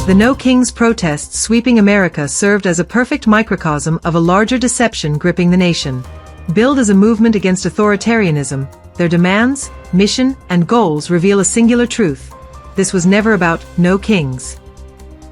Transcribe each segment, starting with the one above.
The No Kings protests sweeping America served as a perfect microcosm of a larger deception gripping the nation. Billed as a movement against authoritarianism, their demands, mission, and goals reveal a singular truth. This was never about no kings.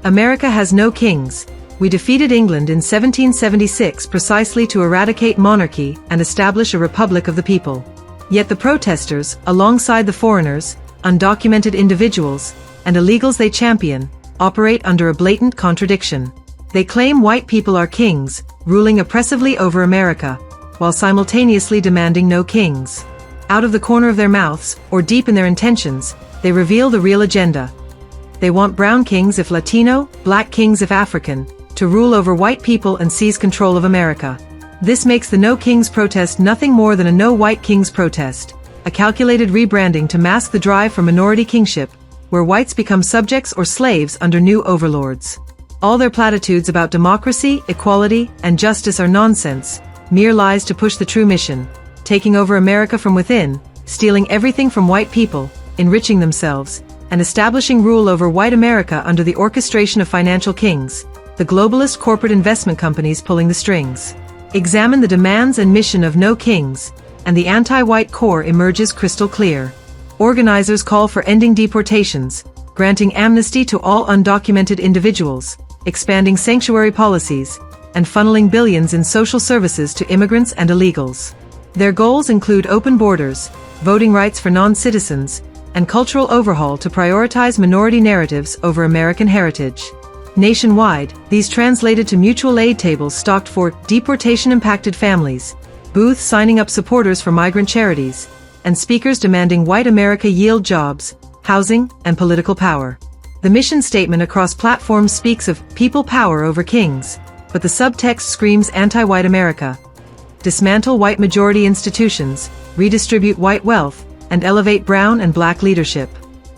America has no kings. We defeated England in 1776 precisely to eradicate monarchy and establish a republic of the people. Yet the protesters, alongside the foreigners, undocumented individuals, and illegals they champion, operate under a blatant contradiction. They claim white people are kings, ruling oppressively over America, while simultaneously demanding no kings. Out of the corner of their mouths, or deep in their intentions, they reveal the real agenda. They want brown kings if Latino, black kings if African, to rule over white people and seize control of America. This makes the No Kings protest nothing more than a No White Kings protest, a calculated rebranding to mask the drive for minority kingship, where whites become subjects or slaves under new overlords. All their platitudes about democracy, equality, and justice are nonsense, mere lies to push the true mission, taking over America from within, stealing everything from white people, enriching themselves, and establishing rule over white America under the orchestration of financial kings, the globalist corporate investment companies pulling the strings. Examine the demands and mission of No Kings, and the anti-white core emerges crystal clear. Organizers call for ending deportations, granting amnesty to all undocumented individuals, expanding sanctuary policies, and funneling billions in social services to immigrants and illegals. Their goals include open borders, voting rights for non-citizens, and cultural overhaul to prioritize minority narratives over American heritage. Nationwide, these translated to mutual aid tables stocked for deportation-impacted families, booths signing up supporters for migrant charities, and speakers demanding white America yield jobs, housing, and political power. The mission statement across platforms speaks of people power over kings, but the subtext screams anti-white America. Dismantle white majority institutions, redistribute white wealth, and elevate brown and black leadership.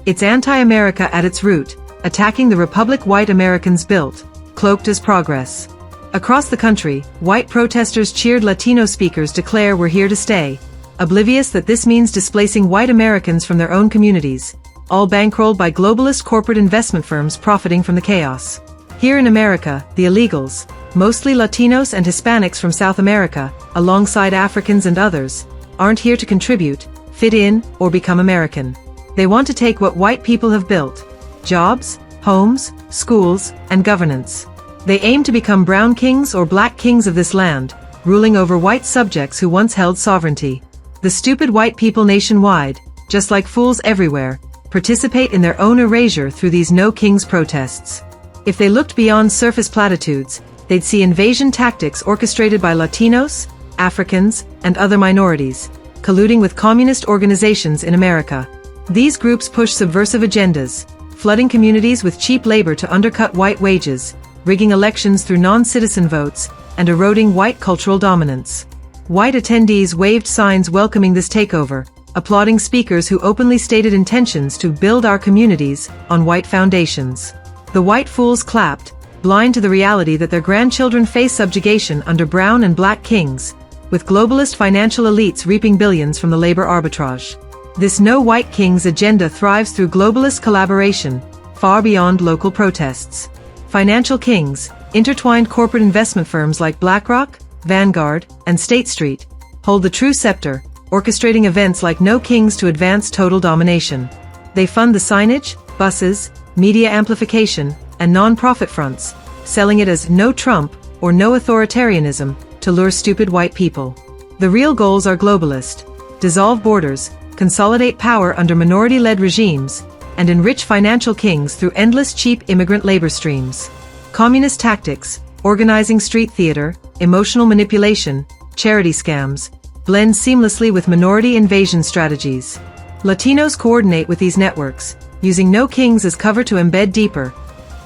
It's anti-America at its root, attacking the republic white Americans built, cloaked as progress. Across the country, white protesters cheered Latino speakers declare we're here to stay, oblivious that this means displacing white Americans from their own communities, all bankrolled by globalist corporate investment firms profiting from the chaos. Here in America, the illegals, mostly Latinos and Hispanics from South America, alongside Africans and others, aren't here to contribute, fit in, or become American. They want to take what white people have built: jobs, homes, schools, and governance. They aim to become brown kings or black kings of this land, ruling over white subjects who once held sovereignty. The stupid white people nationwide, just like fools everywhere, participate in their own erasure through these No Kings protests. If they looked beyond surface platitudes, they'd see invasion tactics orchestrated by Latinos, Africans, and other minorities, colluding with communist organizations in America. These groups push subversive agendas, flooding communities with cheap labor to undercut white wages, rigging elections through non-citizen votes, and eroding white cultural dominance. White attendees waved signs welcoming this takeover, applauding speakers who openly stated intentions to build our communities on white foundations. The white fools clapped, blind to the reality that their grandchildren face subjugation under brown and black kings, with globalist financial elites reaping billions from the labor arbitrage. This No White Kings agenda thrives through globalist collaboration, far beyond local protests. Financial kings, intertwined corporate investment firms like BlackRock, Vanguard, and State Street, hold the true scepter, orchestrating events like No Kings to advance total domination. They fund the signage, buses, media amplification, and non-profit fronts, selling it as No Trump or No Authoritarianism to lure stupid white people. The real goals are globalist: dissolve borders, consolidate power under minority-led regimes, and enrich financial kings through endless cheap immigrant labor streams. Communist tactics, organizing street theater, emotional manipulation, charity scams, blend seamlessly with minority invasion strategies. Latinos coordinate with these networks, using No Kings as cover to embed deeper,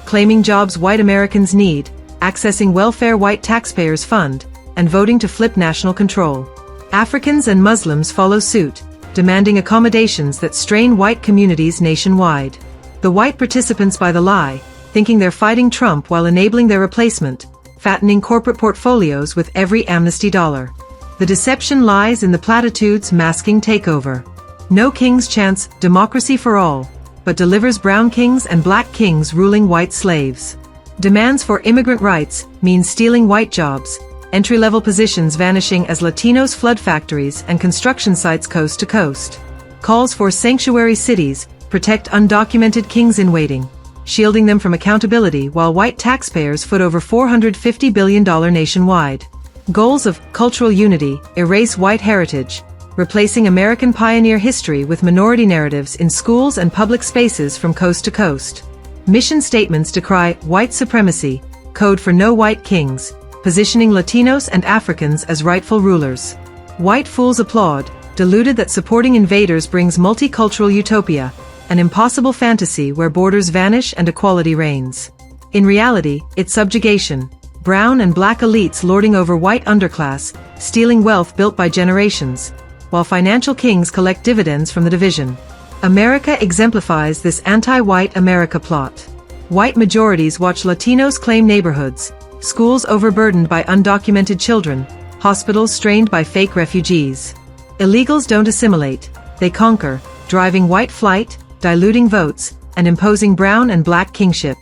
claiming jobs white Americans need, accessing welfare white taxpayers fund, and voting to flip national control. Africans and Muslims follow suit, demanding accommodations that strain white communities nationwide. The white participants buy the lie, thinking they're fighting Trump while enabling their replacement, fattening corporate portfolios with every amnesty dollar. The deception lies in the platitudes masking takeover. No Kings chants democracy for all, but delivers brown kings and black kings ruling white slaves. Demands for immigrant rights means stealing white jobs, entry-level positions vanishing as Latinos flood factories and construction sites coast to coast. Calls for sanctuary cities protect undocumented kings in waiting, shielding them from accountability while white taxpayers foot over $450 billion nationwide. Goals of cultural unity, erase white heritage, replacing American pioneer history with minority narratives in schools and public spaces from coast to coast. Mission statements decry white supremacy, code for no white kings, positioning Latinos and Africans as rightful rulers. White fools applaud, deluded that supporting invaders brings multicultural utopia, an impossible fantasy where borders vanish and equality reigns. In reality, it's subjugation, brown and black elites lording over white underclass, stealing wealth built by generations, while financial kings collect dividends from the division. America exemplifies this anti-white America plot. White majorities watch Latinos claim neighborhoods, schools overburdened by undocumented children, hospitals strained by fake refugees. Illegals don't assimilate, they conquer, driving white flight, diluting votes, and imposing brown and black kingship.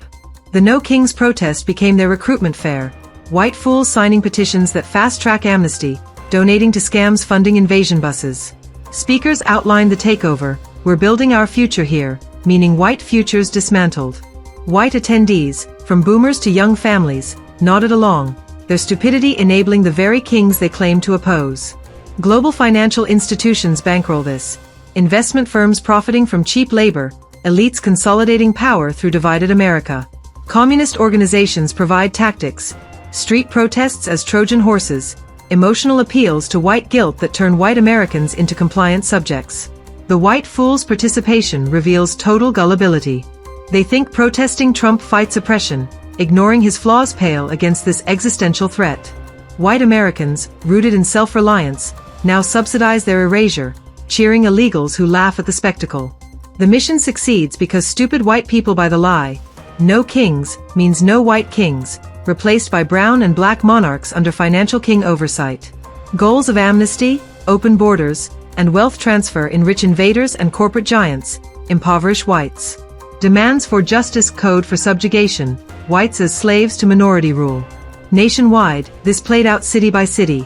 The No Kings protest became their recruitment fair, white fools signing petitions that fast-track amnesty, donating to scams funding invasion buses. Speakers outlined the takeover, "We're building our future here," meaning white futures dismantled. White attendees, from boomers to young families, nodded along, their stupidity enabling the very kings they claim to oppose. Global financial institutions bankroll this. Investment firms profiting from cheap labor, elites consolidating power through divided America. Communist organizations provide tactics, street protests as Trojan horses, emotional appeals to white guilt that turn white Americans into compliant subjects. The white fool's participation reveals total gullibility. They think protesting Trump fights oppression, ignoring his flaws pale against this existential threat. White Americans, rooted in self-reliance, now subsidize their erasure, cheering illegals who laugh at the spectacle. The mission succeeds because stupid white people buy the lie. No kings means no white kings, replaced by brown and black monarchs under financial king oversight. Goals of amnesty, open borders, and wealth transfer enrich invaders and corporate giants, impoverish whites. Demands for justice code for subjugation, whites as slaves to minority rule. Nationwide, this played out city by city.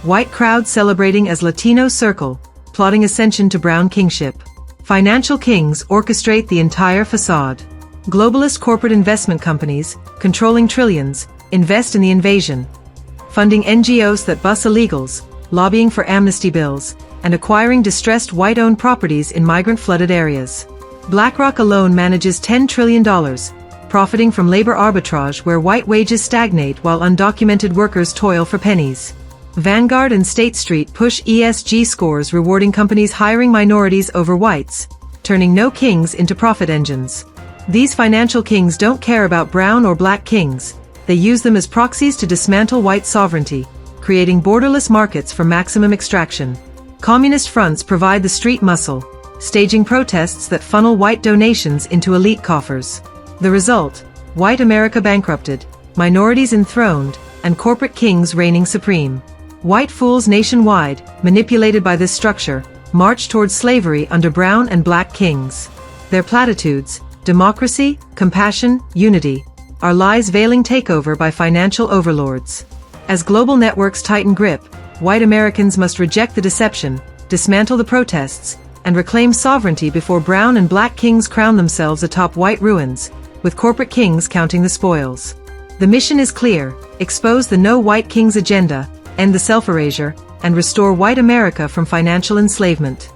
White crowds celebrating as Latino circle, plotting ascension to brown kingship. Financial kings orchestrate the entire facade. Globalist corporate investment companies, controlling trillions, invest in the invasion. Funding NGOs that bus illegals, lobbying for amnesty bills, and acquiring distressed white-owned properties in migrant-flooded areas. BlackRock alone manages $10 trillion, profiting from labor arbitrage where white wages stagnate while undocumented workers toil for pennies. Vanguard and State Street push ESG scores rewarding companies hiring minorities over whites, turning no kings into profit engines. These financial kings don't care about brown or black kings, they use them as proxies to dismantle white sovereignty, creating borderless markets for maximum extraction. Communist fronts provide the street muscle, staging protests that funnel white donations into elite coffers. The result, white America bankrupted, minorities enthroned, and corporate kings reigning supreme. White fools nationwide, manipulated by this structure, march towards slavery under brown and black kings. Their platitudes, democracy, compassion, unity, are lies veiling takeover by financial overlords. As global networks tighten grip, white Americans must reject the deception, dismantle the protests, and reclaim sovereignty before brown and black kings crown themselves atop white ruins, with corporate kings counting the spoils. The mission is clear: expose the no white kings agenda, end the self-erasure, and restore white America from financial enslavement.